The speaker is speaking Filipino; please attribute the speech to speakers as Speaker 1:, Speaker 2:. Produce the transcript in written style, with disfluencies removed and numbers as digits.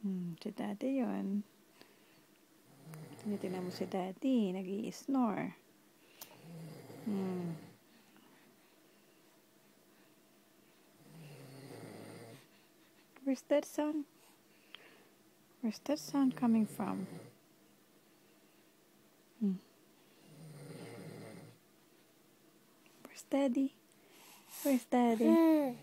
Speaker 1: Si Daddy yun. Tinitingnan mo si Daddy. Nag-i-snore. Where's that sound? Where's that sound coming from? Where's Daddy? Where's Daddy?